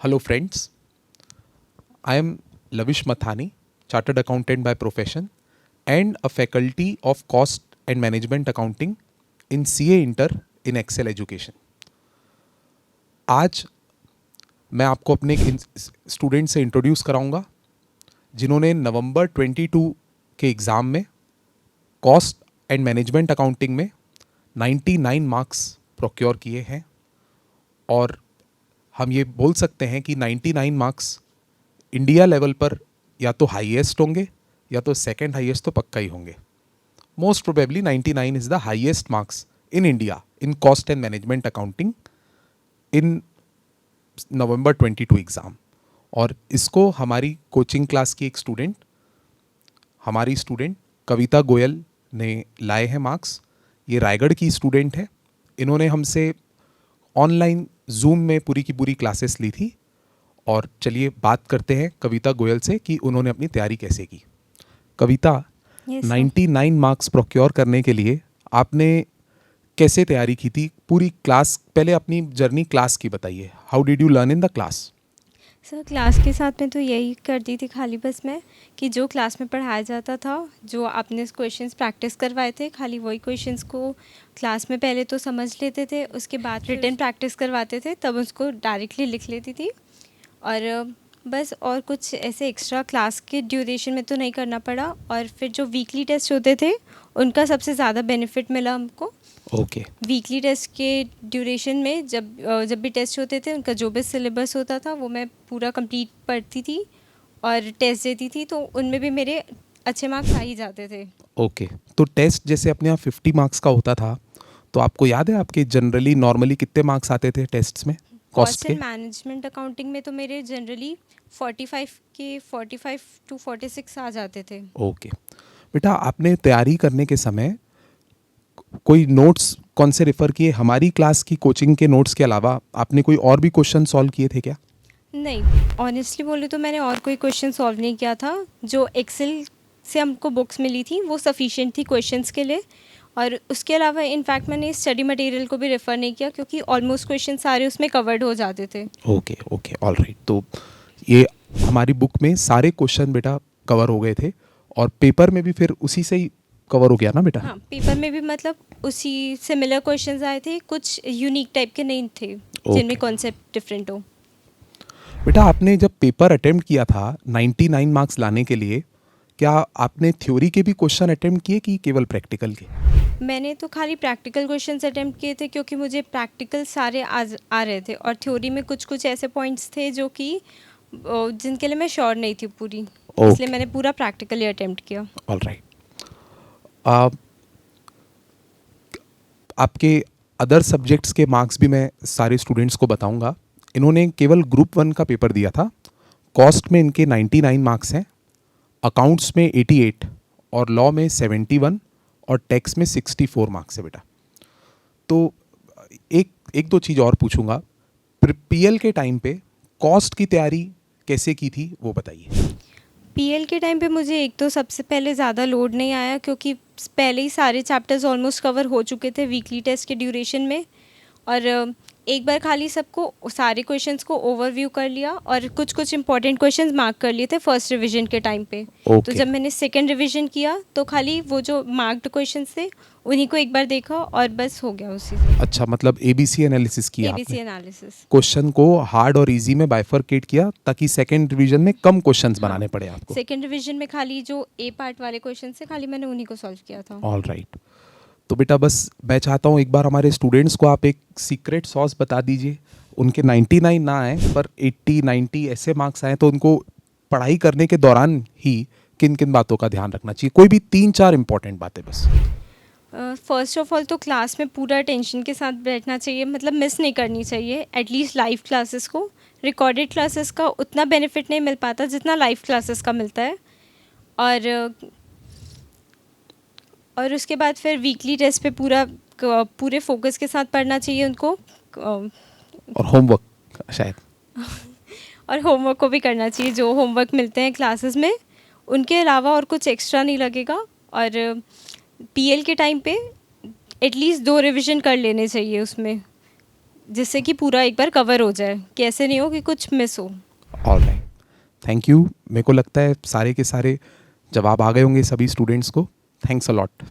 Hello, friends. I am Lavish Mathani, Chartered Accountant by profession and a faculty of Cost and Management Accounting in CA Inter in Excel Education. आज मैं आपको अपने एक student से introduce कराऊंगा जिन्होंने नवंबर 22 के एग्ज़ाम में कॉस्ट एंड मैनेजमेंट अकाउंटिंग में 99 मार्क्स प्रोक्योर किए हैं और हम ये बोल सकते हैं कि 99 मार्क्स इंडिया लेवल पर या तो हाईएस्ट होंगे या तो सेकंड हाईएस्ट तो पक्का ही होंगे. Most probably 99 is the highest marks in India in cost and management accounting in November 22 exam. और इसको हमारी कोचिंग क्लास की एक स्टूडेंट हमारी स्टूडेंट कविता गोयल ने लाए हैं मार्क्स. ये रायगढ़ की स्टूडेंट है. इन्होंने हमसे ऑनलाइन जूम में पूरी की पूरी क्लासेस ली थी. और चलिए बात करते हैं कविता गोयल से कि उन्होंने अपनी तैयारी कैसे की. कविता, 99 मार्क्स प्रोक्योर करने के लिए आपने कैसे तैयारी की थी? पूरी क्लास, पहले अपनी जर्नी क्लास की बताइए. How did you learn in the class? Sir class के साथ में तो यही करती थी खाली बस मैं कि जो क्लास में पढ़ाया जाता था, जो आपने क्वेश्चंस प्रैक्टिस करवाए थे, खाली वही क्वेश्चंस को क्लास में पहले तो समझ लेते थे, उसके बाद रिटन प्रैक्टिस करवाते थे, तब उसको डायरेक्टली लिख लेती थी. और बस और कुछ ऐसे एक्स्ट्रा क्लास के ड्यूरेशन में तो नहीं करना पड़ा. और फिर जो वीकली टेस्ट होते थे उनका सबसे ज़्यादा बेनिफिट मिला हमको. ओके. वीकली टेस्ट के ड्यूरेशन में जब भी टेस्ट होते थे उनका जो भी सिलेबस होता था वो मैं पूरा कंप्लीट पढ़ती थी और टेस्ट देती थी, तो उनमें भी मेरे अच्छे मार्क्स आ ही जाते थे. ओके. तो टेस्ट जैसे अपने यहाँ 50 मार्क्स का होता था, तो आपको याद है आपके जनरली नॉर्मली कितने मार्क्स आते थे टेस्ट्स में कॉस्ट कॉस्ट के? एंड मैनेजमेंट अकाउंटिंग में तो मेरे जनरली 45 टू 46 आ जाते थे. ओके. बेटा, आपने तैयारी करने के समय कोई नोट्स कौन से रेफ़र किए? हमारी क्लास की कोचिंग के नोट्स के अलावा आपने कोई और भी क्वेश्चन सॉल्व किए थे क्या? नहीं, ऑनेस्टली बोले तो मैंने और कोई क्वेश्चन सॉल्व नहीं किया था. जो एक्सेल से हमको बुक्स मिली थी वो सफिशिएंट थी क्वेश्चंस के लिए. और उसके अलावा इनफैक्ट मैंने स्टडी मटेरियल को भी रेफ़र नहीं किया क्योंकि ऑलमोस्ट क्वेश्चन सारे उसमें कवर्ड हो जाते थे. Okay okay, all right. तो ये हमारी बुक में सारे क्वेश्चन बेटा कवर हो गए थे और पेपर में भी फिर उसी से ही कवर हो गया ना बेटा? हाँ, पेपर में भी मतलब उसी सिमिलर क्वेश्चंस आए थे, कुछ यूनिक टाइप के नहीं थे जिनमें कॉन्सेप्ट डिफरेंट हो. बेटा, आपने जब पेपर अटेम्प्ट किया था 99 मार्क्स लाने के लिए, क्या आपने थ्योरी के भी क्वेश्चन अटेम्प्ट किए कि केवल प्रैक्टिकल के? मैंने तो खाली प्रैक्टिकल क्वेश्चंस अटेम्प्ट किए थे क्योंकि मुझे प्रैक्टिकल सारे आ रहे थे और थ्योरी में कुछ कुछ ऐसे पॉइंट्स थे जो कि जिनके लिए मैं श्योर नहीं थी पूरी. इसलिए मैंने पूरा प्रैक्टिकली अटेम्प्ट किया. All right. आपके अदर सब्जेक्ट्स के मार्क्स भी मैं सारे स्टूडेंट्स को बताऊंगा. इन्होंने केवल ग्रुप 1 का पेपर दिया था. कॉस्ट में इनके 99 मार्क्स हैं, अकाउंट्स में 88 और लॉ में 71 और टैक्स में 64 मार्क्स है बेटा. तो एक दो चीज़ और पूछूंगा. पीएल के टाइम पे कॉस्ट की तैयारी कैसे की थी वो बताइए. पीएल के टाइम पे मुझे एक तो सबसे पहले ज़्यादा लोड नहीं आया क्योंकि पहले ही सारे चैप्टर्स ऑलमोस्ट कवर हो चुके थे वीकली टेस्ट के ड्यूरेशन में. और एक बार खाली सबको सारे क्वेश्चंस को ओवरव्यू कर लिया और कुछ कुछ इंपॉर्टेंट क्वेश्चंस मार्क कर लिए थे फर्स्ट रिवीजन के टाइम पे. तो जब मैंने सेकंड रिवीजन किया तो खाली वो जो मार्क्ड क्वेश्चंस थे उन्हीं को एक बार देखा और बस हो गया उसी से. अच्छा, मतलब एबीसी एनालिसिस किया एबीसी आपने? एनालिसिस. क्वेश्चन को हार्ड और इजी में बाइफरकेट किया ताकि सेकंड रिवीजन में कम क्वेश्चंस बनाने पड़े आपको. सेकंड रिवीजन में खाली जो ए पार्ट वाले क्वेश्चन थे खाली मैंने उन्हीं को सॉल्व किया था. All right. तो बेटा बस मैं चाहता हूँ एक बार हमारे स्टूडेंट्स को आप एक सीक्रेट सॉस बता दीजिए. उनके 99 ना आए पर 80 90 ऐसे मार्क्स आए तो उनको पढ़ाई करने के दौरान ही किन किन बातों का ध्यान रखना चाहिए? कोई भी 3-4 इंपॉर्टेंट बातें बस. फर्स्ट ऑफ ऑल तो क्लास में पूरा अटेंशन के साथ बैठना चाहिए, मतलब मिस नहीं करनी चाहिए एटलीस्ट लाइव क्लासेस को. रिकॉर्डेड क्लासेस का उतना बेनिफिट नहीं मिल पाता जितना लाइव क्लासेस का मिलता है. और उसके बाद फिर वीकली टेस्ट पे पूरे फोकस के साथ पढ़ना चाहिए उनको. और होमवर्क शायद. और होमवर्क को भी करना चाहिए, जो होमवर्क मिलते हैं क्लासेस में उनके अलावा और कुछ एक्स्ट्रा नहीं लगेगा. और पीएल के टाइम पे एटलीस्ट 2 रिवीजन कर लेने चाहिए उसमें. जिससे कि पूरा एक बार कवर हो जाए, कि ऐसे नहीं हो कि कुछ मिस हो। All right, thank you. मेरे को लगता है सारे के सारे जवाब आ गए होंगे सभी स्टूडेंट्स को। Thanks a lot.